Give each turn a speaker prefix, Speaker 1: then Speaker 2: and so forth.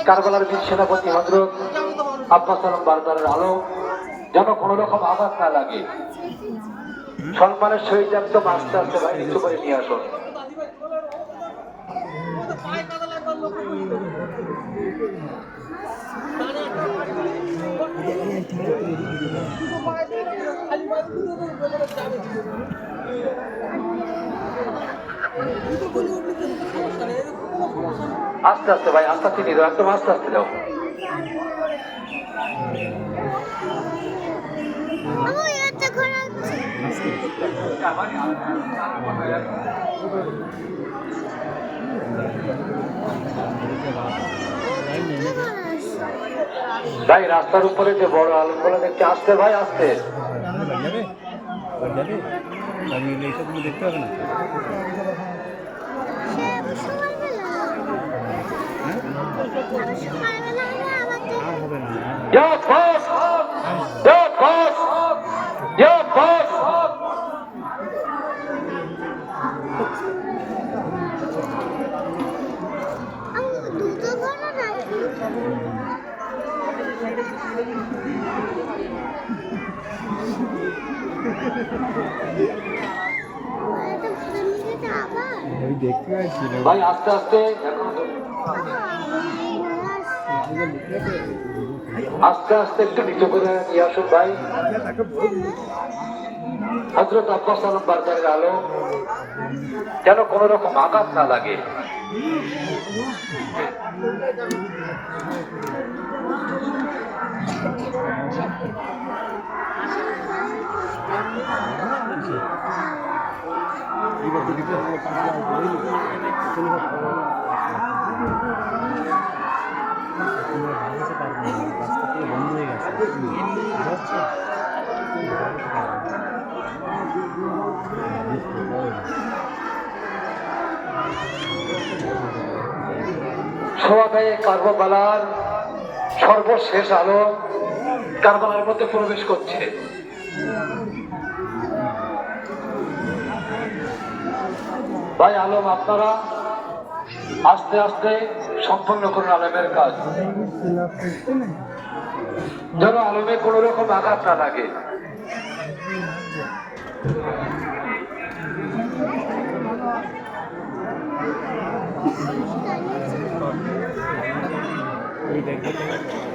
Speaker 1: কারবালার বীর সেনাপতি হযরত আব্বাস আলম বারদারের আলো যেন কোনো রকম আঘাত না লাগে। সম্মানের সহিত একদম আস্তে আস্তে ভাই নিচু করে নিয়ে আসুন। আস্তে আস্তে ভাই, আস্তে আস্তে নিয়ে দাও, একদম আস্তে আস্তে দাও। ভাই রাস্তার উপরে যে বড় আলমগুলো দেখতে, আসতে ভাই আসতে। দেখতে হবে না। ভাই আস্তে আস্তে, আস্তে আস্তে একটু নিচু করে নিয়ে আসুন ভাই। হযরত আব্বাস আলম বারদারের আলো যেন কোন রকম আঘাত না লাগে।
Speaker 2: বন্ধ হয়ে গেছে।
Speaker 1: সোয়াগায়ে কারবালার সর্বশেষ আলো কারবালার মধ্যে প্রবেশ করছে। ভাই আলম আপনারা আস্তে আস্তে সম্পন্ন করুন আলমের কাজ, যেন আলমে কোন রকম আঘাত না লাগে।
Speaker 2: এই